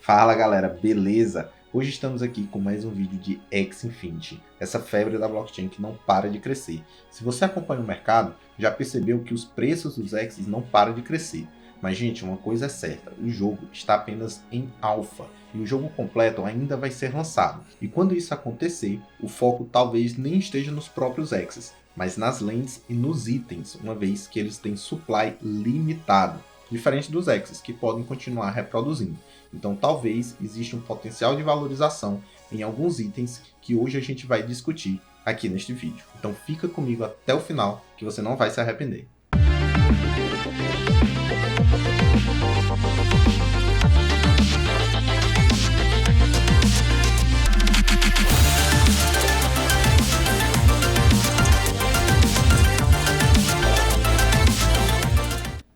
Fala galera, beleza? Hoje estamos aqui com mais um vídeo de Axie Infinity, essa febre da blockchain que não para de crescer. Se você acompanha o mercado, já percebeu que os preços dos Axies não param de crescer. Mas gente, uma coisa é certa, o jogo está apenas em alpha e o jogo completo ainda vai ser lançado. E quando isso acontecer, o foco talvez nem esteja nos próprios Axies, mas nas lentes e nos itens, uma vez que eles têm supply limitado, diferente dos Axies, que podem continuar reproduzindo. Então talvez exista um potencial de valorização em alguns itens que hoje a gente vai discutir aqui neste vídeo. Então fica comigo até o final que você não vai se arrepender.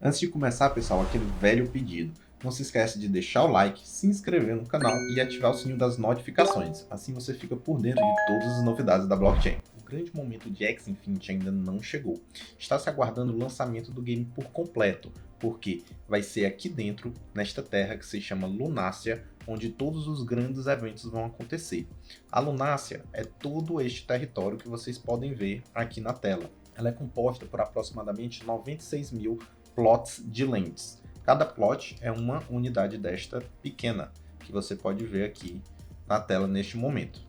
Antes de começar, pessoal, aquele velho pedido. Não se esquece de deixar o like, se inscrever no canal e ativar o sininho das notificações. Assim você fica por dentro de todas as novidades da blockchain. O grande momento de Axie Infinity ainda não chegou. Está se aguardando o lançamento do game por completo, porque vai ser aqui dentro, nesta terra que se chama Lunácia, onde todos os grandes eventos vão acontecer. A Lunácia é todo este território que vocês podem ver aqui na tela. Ela é composta por aproximadamente 96 mil plots de lentes. Cada plot é uma unidade desta pequena, que você pode ver aqui na tela neste momento.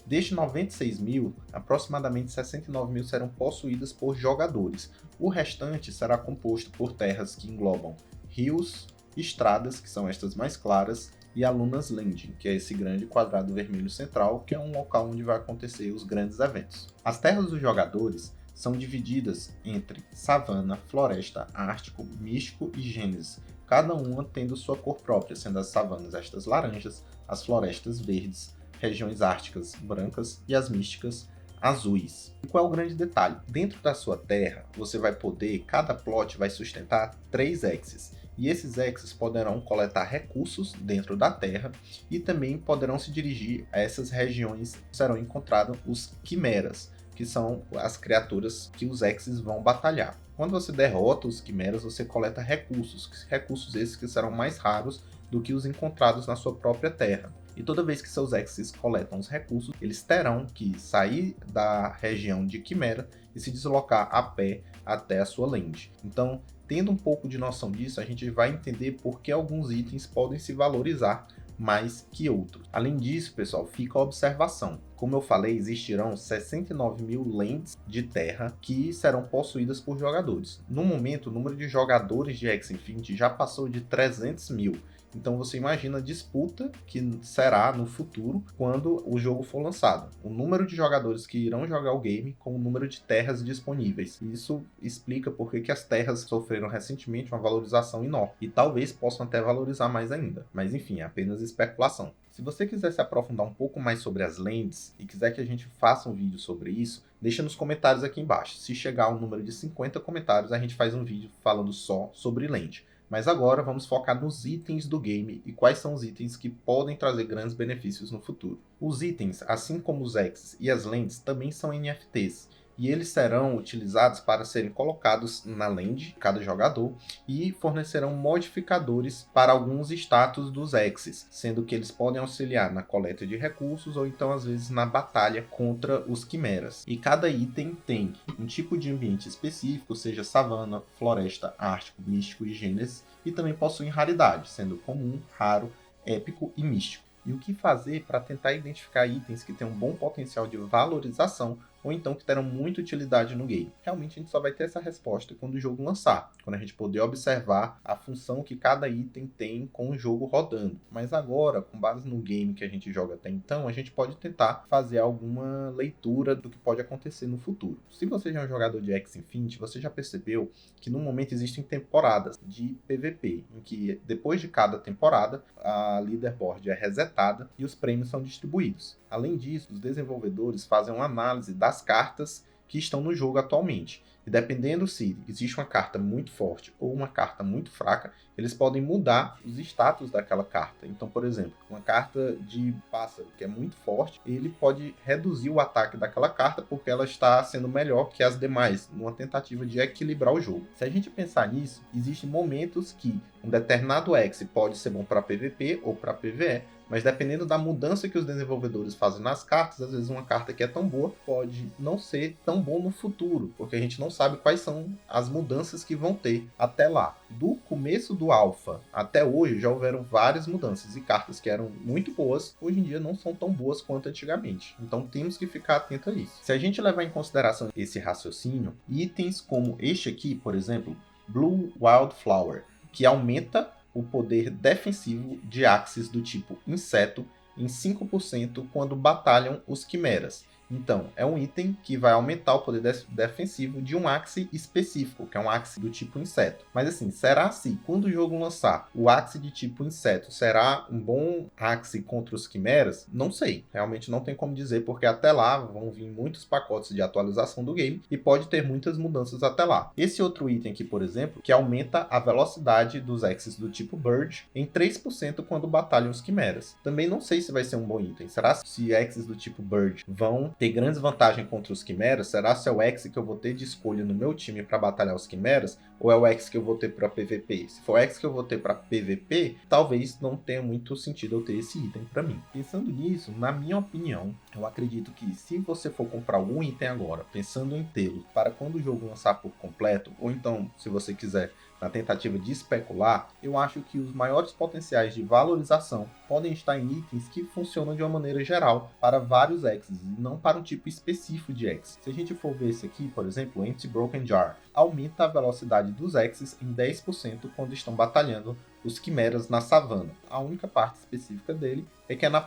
Destes 96 mil, aproximadamente 69 mil serão possuídas por jogadores. O restante será composto por terras que englobam rios, estradas, que são estas mais claras, e a Lunas Landing, que é esse grande quadrado vermelho central, que é um local onde vai acontecer os grandes eventos. As terras dos jogadores são divididas entre savana, floresta, ártico, místico e gênese, cada uma tendo sua cor própria, sendo as savanas estas laranjas, as florestas verdes, regiões árticas brancas e as místicas azuis. E qual é o grande detalhe? Dentro da sua terra, você vai poder, cada plot vai sustentar 3 Axies, e esses Axies poderão coletar recursos dentro da terra e também poderão se dirigir a essas regiões que serão encontrados os quimeras, que são as criaturas que os Axies vão batalhar. Quando você derrota os quimeras, você coleta recursos esses que serão mais raros do que os encontrados na sua própria terra. E toda vez que seus Axies coletam os recursos, eles terão que sair da região de quimera e se deslocar a pé até a sua land. Então, tendo um pouco de noção disso, a gente vai entender por que alguns itens podem se valorizar mais que outros. Além disso, pessoal, fica a observação. Como eu falei, existirão 69 mil lands de terra que serão possuídas por jogadores. No momento, o número de jogadores de Axie Infinity já passou de 300 mil. Então você imagina a disputa que será no futuro quando o jogo for lançado. O número de jogadores que irão jogar o game com o número de terras disponíveis. Isso explica por que as terras sofreram recentemente uma valorização enorme. E talvez possam até valorizar mais ainda. Mas enfim, é apenas especulação. Se você quiser se aprofundar um pouco mais sobre as lands e quiser que a gente faça um vídeo sobre isso, deixa nos comentários aqui embaixo. Se chegar ao número de 50 comentários, a gente faz um vídeo falando só sobre land. Mas agora vamos focar nos itens do game e quais são os itens que podem trazer grandes benefícios no futuro. Os itens, assim como os Axies e as lentes, também são NFTs. E eles serão utilizados para serem colocados na land de cada jogador e fornecerão modificadores para alguns status dos Axies, sendo que eles podem auxiliar na coleta de recursos ou então às vezes na batalha contra os quimeras. E cada item tem um tipo de ambiente específico, seja savana, floresta, ártico, místico e gênese, e também possuem raridade, sendo comum, raro, épico e místico. E o que fazer para tentar identificar itens que têm um bom potencial de valorização ou então que terão muita utilidade no game? Realmente a gente só vai ter essa resposta quando o jogo lançar, quando a gente poder observar a função que cada item tem com o jogo rodando. Mas agora, com base no game que a gente joga até então, a gente pode tentar fazer alguma leitura do que pode acontecer no futuro. Se você já é um jogador de Axie Infinity, você já percebeu que no momento existem temporadas de PVP, em que depois de cada temporada a leaderboard é resetada e os prêmios são distribuídos. Além disso, os desenvolvedores fazem uma análise das cartas que estão no jogo atualmente. E dependendo se existe uma carta muito forte ou uma carta muito fraca, eles podem mudar os status daquela carta. Então, por exemplo, uma carta de pássaro que é muito forte, ele pode reduzir o ataque daquela carta porque ela está sendo melhor que as demais, numa tentativa de equilibrar o jogo. Se a gente pensar nisso, existem momentos que um determinado X pode ser bom para PVP ou para PvE, mas dependendo da mudança que os desenvolvedores fazem nas cartas, às vezes uma carta que é tão boa pode não ser tão bom no futuro, porque a gente não sabe quais são as mudanças que vão ter até lá. Do começo do Alpha até hoje já houveram várias mudanças e cartas que eram muito boas, hoje em dia não são tão boas quanto antigamente. Então temos que ficar atento a isso. Se a gente levar em consideração esse raciocínio, itens como este aqui, por exemplo, Blue Wildflower, que aumenta o poder defensivo de Axis do tipo inseto em 5% quando batalham os quimeras. Então, é um item que vai aumentar o poder defensivo de um Axe específico, que é um Axe do tipo inseto. Mas assim, será se quando o jogo lançar o Axe de tipo inseto será um bom Axe contra os quimeras? Não sei, realmente não tem como dizer, porque até lá vão vir muitos pacotes de atualização do game e pode ter muitas mudanças até lá. Esse outro item aqui, por exemplo, que aumenta a velocidade dos Axes do tipo Bird em 3% quando batalham os quimeras. Também não sei se vai ser um bom item. Será se Axes do tipo Bird vão ter grandes vantagens contra os quimeras? Será se é o X que eu vou ter de escolha no meu time para batalhar os quimeras? Ou é o X que eu vou ter para PVP? Se for o X que eu vou ter para PVP, talvez não tenha muito sentido eu ter esse item para mim. Pensando nisso, na minha opinião, eu acredito que se você for comprar algum item agora, pensando em tê-lo para quando o jogo lançar por completo, ou então, se você quiser, na tentativa de especular, eu acho que os maiores potenciais de valorização podem estar em itens que funcionam de uma maneira geral para vários X's e não para um tipo específico de X. Se a gente for ver esse aqui, por exemplo, o Empty Broken Jar, aumenta a velocidade dos X's em 10% quando estão batalhando os quimeras na savana. A única parte específica dele é que é na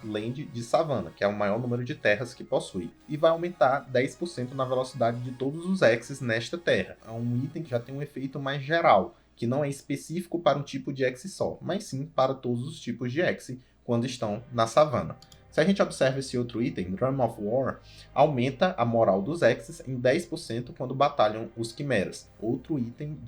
land de savana, que é o maior número de terras que possui, e vai aumentar 10% na velocidade de todos os X's nesta terra. É um item que já tem um efeito mais geral, que não é específico para um tipo de X só, mas sim para todos os tipos de X quando estão na savana. Se a gente observa esse outro item, Drum of War, aumenta a moral dos X's em 10% quando batalham os quimeras. Outro item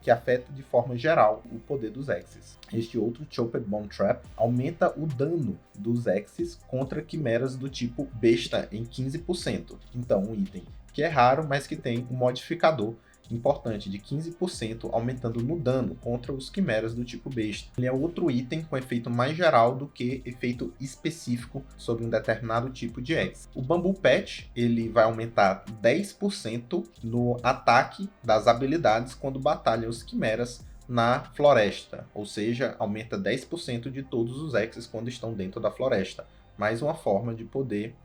que afeta de forma geral o poder dos X's. Este outro, Choped Bone Trap, aumenta o dano dos X's contra quimeras do tipo besta em 15%. Então, um item que é raro, mas que tem um modificador importante de 15%, aumentando no dano contra os quimeras do tipo besta. Ele é outro item com efeito mais geral do que efeito específico sobre um determinado tipo de X. O Bamboo Patch, ele vai aumentar 10% no ataque das habilidades quando batalha os quimeras na floresta, ou seja, aumenta 10% de todos os X's quando estão dentro da floresta. Mais uma forma de poder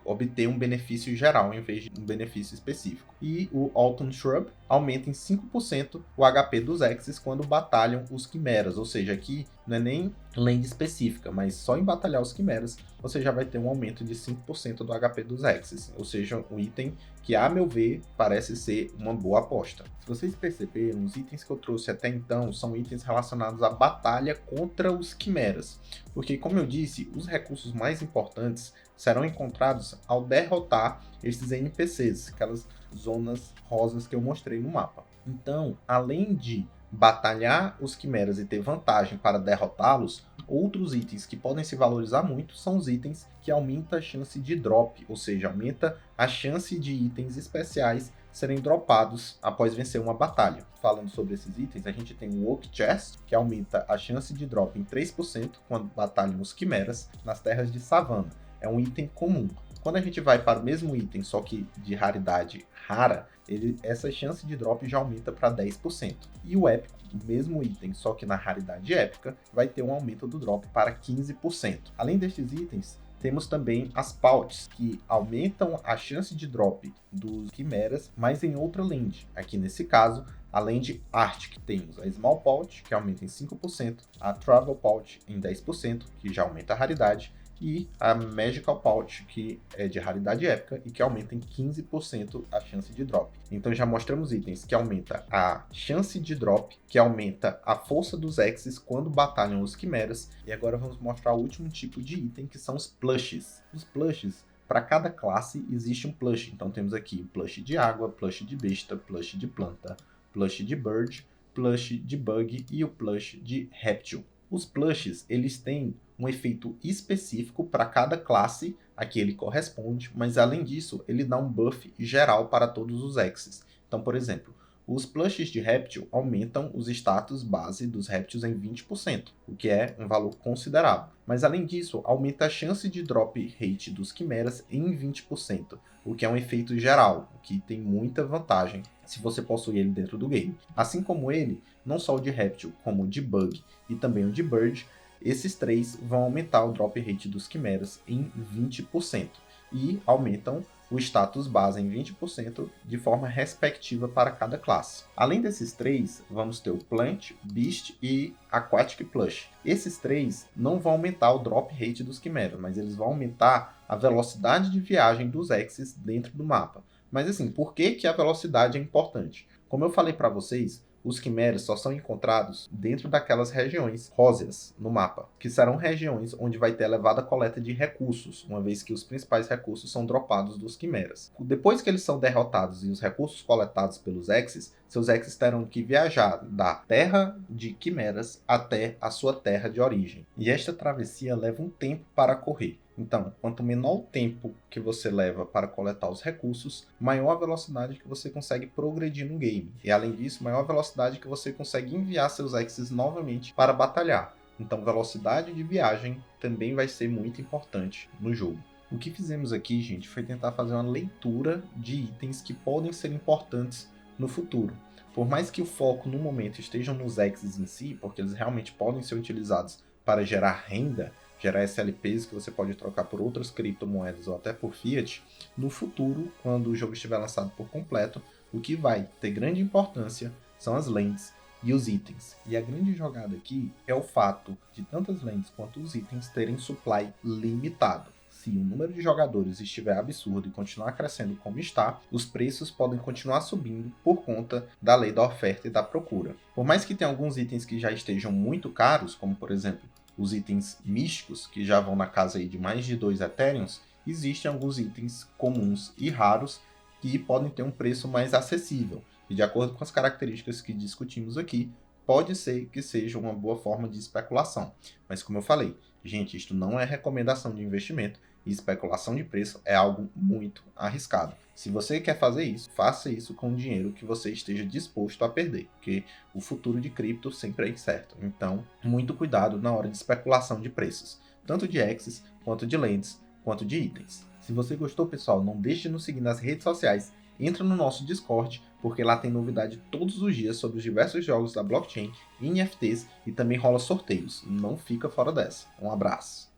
obter um benefício geral em vez de um benefício específico. E o Autumn Shrub aumenta em 5% o HP dos X's quando batalham os quimeras, ou seja, aqui não é nem land específica, mas só em batalhar os quimeras você já vai ter um aumento de 5% do HP dos X's, ou seja, um item que, a meu ver, parece ser uma boa aposta. Se vocês perceberam, os itens que eu trouxe até então são itens relacionados à batalha contra os quimeras, porque, como eu disse, os recursos mais importantes serão encontrados ao derrotar esses NPCs, aquelas zonas rosas que eu mostrei no mapa. Então, além de batalhar os quimeras e ter vantagem para derrotá-los, outros itens que podem se valorizar muito são os itens que aumentam a chance de drop, ou seja, aumenta a chance de itens especiais serem dropados após vencer uma batalha. Falando sobre esses itens, a gente tem o Oak Chest, que aumenta a chance de drop em 3% quando batalham os quimeras nas terras de savana. É um item comum. Quando a gente vai para o mesmo item, só que de raridade rara, essa chance de drop já aumenta para 10%. E o épico, o mesmo item, só que na raridade épica, vai ter um aumento do drop para 15%. Além destes itens, temos também as pouches, que aumentam a chance de drop dos quimeras, mas em outra land. Aqui nesse caso, além de Arctic, temos a Small Pouch, que aumenta em 5%, a Travel Pouch em 10%, que já aumenta a raridade, e a Magical Pouch, que é de raridade épica e que aumenta em 15% a chance de drop. Então já mostramos itens que aumenta a chance de drop, que aumenta a força dos X's quando batalham os quimeras, e agora vamos mostrar o último tipo de item, que são os plushes. Os plushes, para cada classe existe um plush. Então temos aqui o plush de água, plush de besta, plush de planta, plush de bird, plush de bug e o plush de réptil. Os plushes, eles têm um efeito específico para cada classe a que ele corresponde, mas além disso, ele dá um buff geral para todos os X's. Então, por exemplo, os plushes de réptil aumentam os status base dos répteis em 20%, o que é um valor considerável. Mas além disso, aumenta a chance de drop rate dos quimeras em 20%, o que é um efeito geral, o que tem muita vantagem se você possui ele dentro do game. Assim como ele, não só o de réptil, como o de bug e também o de bird, esses três vão aumentar o drop rate dos quimeras em 20% e aumentam o status base em 20% de forma respectiva para cada classe. Além desses três, vamos ter o Plant, Beast e Aquatic Plush. Esses três não vão aumentar o drop rate dos quimeras, mas eles vão aumentar a velocidade de viagem dos X's dentro do mapa. Mas assim, por que a velocidade é importante? Como eu falei para vocês, os quimeras só são encontrados dentro daquelas regiões róseas no mapa, que serão regiões onde vai ter elevada coleta de recursos, uma vez que os principais recursos são dropados dos quimeras. Depois que eles são derrotados e os recursos coletados pelos X's, seus X's terão que viajar da terra de quimeras até a sua terra de origem. E esta travessia leva um tempo para correr. Então, quanto menor o tempo que você leva para coletar os recursos, maior a velocidade que você consegue progredir no game. E além disso, maior a velocidade que você consegue enviar seus X's novamente para batalhar. Então, velocidade de viagem também vai ser muito importante no jogo. O que fizemos aqui, gente, foi tentar fazer uma leitura de itens que podem ser importantes no futuro. Por mais que o foco no momento esteja nos X's em si, porque eles realmente podem ser utilizados para gerar renda, gerar SLPs que você pode trocar por outras criptomoedas ou até por fiat, no futuro, quando o jogo estiver lançado por completo, o que vai ter grande importância são as lentes e os itens. E a grande jogada aqui é o fato de tanto as lentes quanto os itens terem supply limitado. Se o número de jogadores estiver absurdo e continuar crescendo como está, os preços podem continuar subindo por conta da lei da oferta e da procura. Por mais que tenha alguns itens que já estejam muito caros, como por exemplo os itens místicos, que já vão na casa aí de mais de 2 Ethereums, existem alguns itens comuns e raros que podem ter um preço mais acessível. E de acordo com as características que discutimos aqui, pode ser que seja uma boa forma de especulação. Mas como eu falei, gente, isto não é recomendação de investimento e especulação de preço é algo muito arriscado. Se você quer fazer isso, faça isso com dinheiro que você esteja disposto a perder, porque o futuro de cripto sempre é incerto. Então, muito cuidado na hora de especulação de preços, tanto de Axes, quanto de lentes, quanto de itens. Se você gostou, pessoal, não deixe de nos seguir nas redes sociais, entra no nosso Discord, porque lá tem novidade todos os dias sobre os diversos jogos da blockchain, NFTs e também rola sorteios. Não fica fora dessa. Um abraço.